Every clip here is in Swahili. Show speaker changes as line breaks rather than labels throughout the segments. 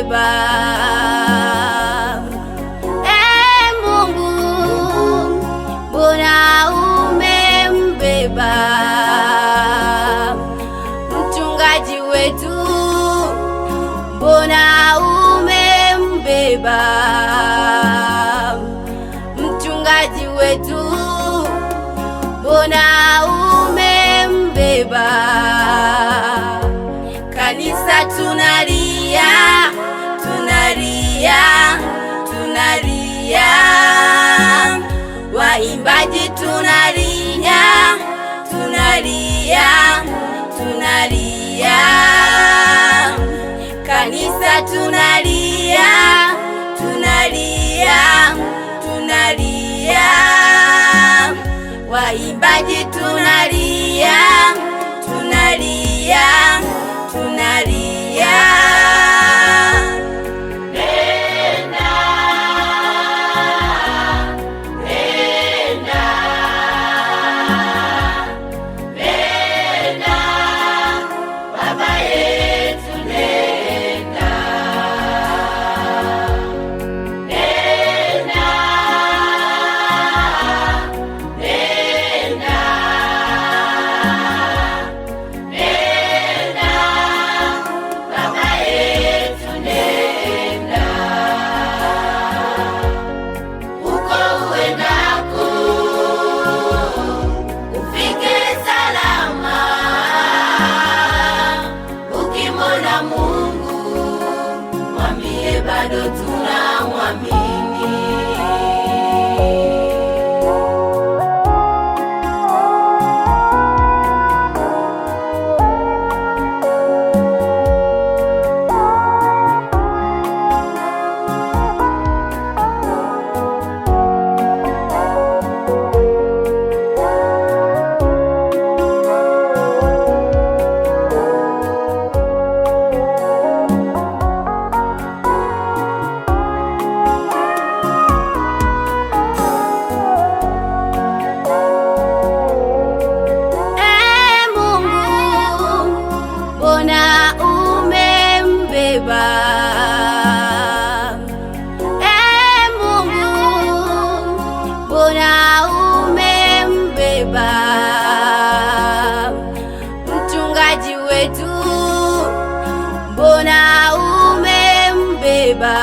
umembeba. Mungu, mbona umembeba mchungaji wetu, mbona umembeba mchungaji wetu, mbona umembeba. Kanisa tunalia, tunalia, tunalia, waimbaji tunalia, tunalia, tunalia, kanisa tunalia, tunalia, tunalia, waimbaji tunalia, tunalia, tunalia. Bado tunamwamini. Mchungaji wetu, mbona umembeba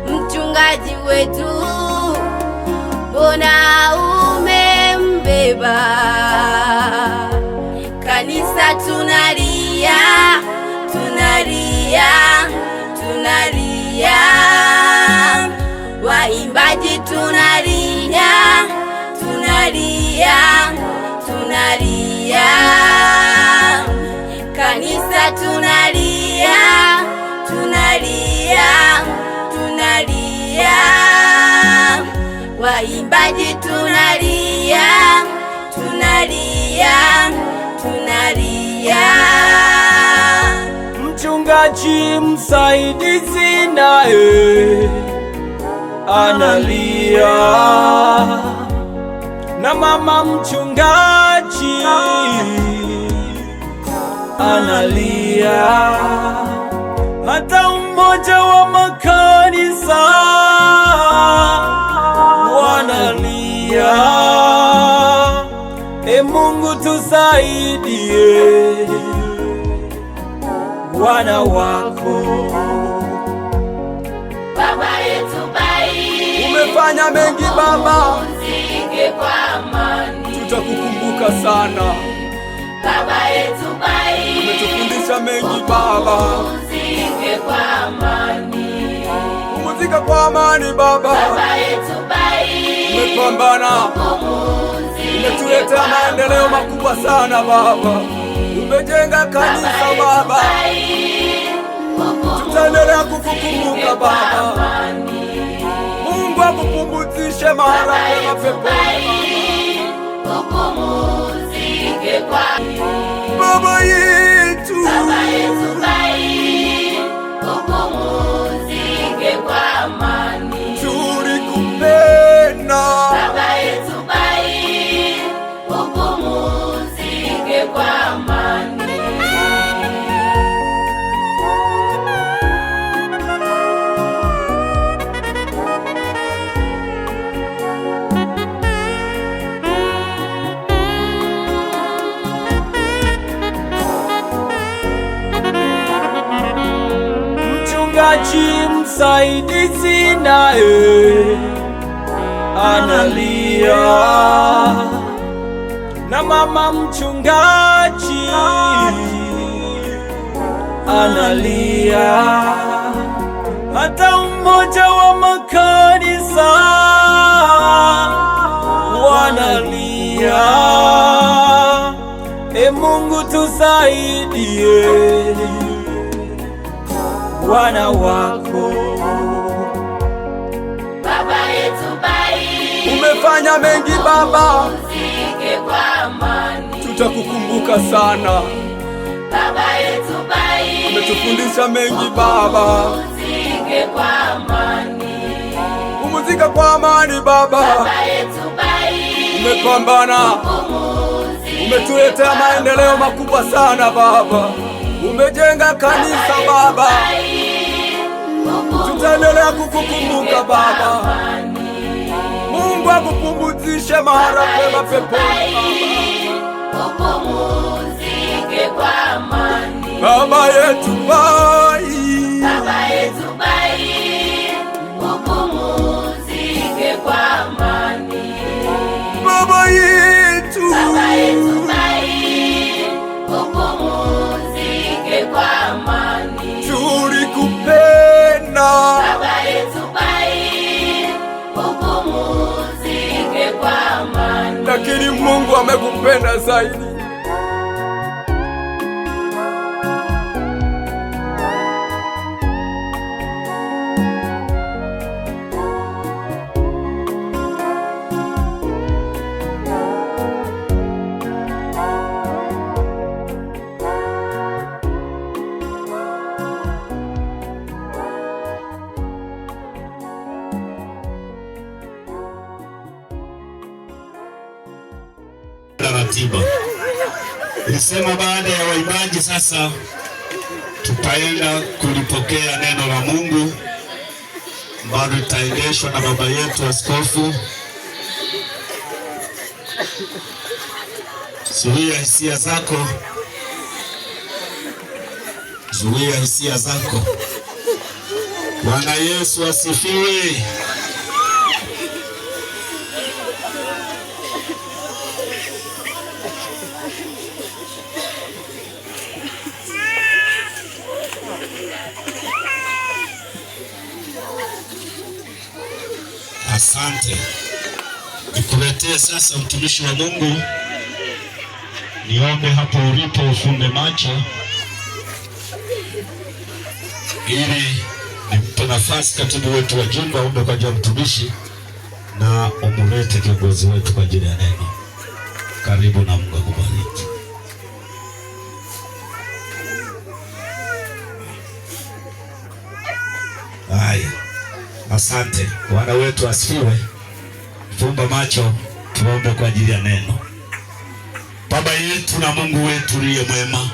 mchungaji wetu, mbona umembeba. Kanisa tunalia, tunalia, tunalia, waimbaji tunalia, tunalia, tunalia, kanisa tunalia, tunalia, tunalia, waimbaji tunalia, tunalia, tunalia.
Mchungaji msaidizi naye analia, na mama mchungaji analia, hata umoja wa makanisa wanalia. Mungu tusaidie wana wako.
Baba yetu bai,
umefanya mengi Baba,
pumzike kwa amani,
tutakukumbuka sana.
Baba yetu bai,
umetufundisha mengi Baba,
pumzike kwa amani,
pumzika kwa amani Baba.
Baba yetu bai,
umepambana, umetuletea maendeleo makubwa sana Baba, umejenga kanisa Baba, tutaendelea kukukumbuka Baba. Mungu akupumzishe mahala pema peponi Baba yetu,
Baba yetu bai, upumzike kwa amani,
tulikupenda
Baba yetu bai, upumzike kwa amani.
mchungaji msaidizi naye analia, na mama mchungaji analia, hata umoja wa makanisa wanalia. E Mungu tusaidie, wana wako.
Baba yetu bai,
umefanya mengi Baba,
usike kwa amani,
tutakukumbuka sana.
Baba yetu bai,
umetufundisha mengi Baba,
usike kwa amani,
pumzika kwa amani Baba.
Baba yetu bai,
umepambana, umetuletea maendeleo makubwa sana Baba, umejenga kanisa Baba, tutaendelea kukukumbuka Baba. Mungu akupumzishe mahali pema peponi Baba. Baba yetu bai,
Baba yetu bai, upumzike kwa amani.
Baba yetu,
Baba yetu bai, upumzike kwa amani.
tulikupenda.
Baba yetu bai, upumzike kwa amani.
Lakini Mungu amekupenda zaidi.
Ratiba ilisema baada ya waimbaji sasa tutaenda kulipokea neno la Mungu ambalo litaendeshwa na baba yetu askofu. Zuia hisia zako, zuia hisia zako. Bwana Yesu asifiwe. Asante. Nikuletee sasa mtumishi wa Mungu. Niombe hapo ulipo ufunde macho ili nimpe nafasi katibu wetu wa jimbo aombe kwa ajili ya mtumishi na umulete kiongozi wetu kwa ajili ya neno. Karibu na Mungu akubariki. Haya. Asante. Bwana wetu asifiwe. Fumba macho tuombe kwa ajili ya neno. Baba yetu na Mungu wetu uliye mwema,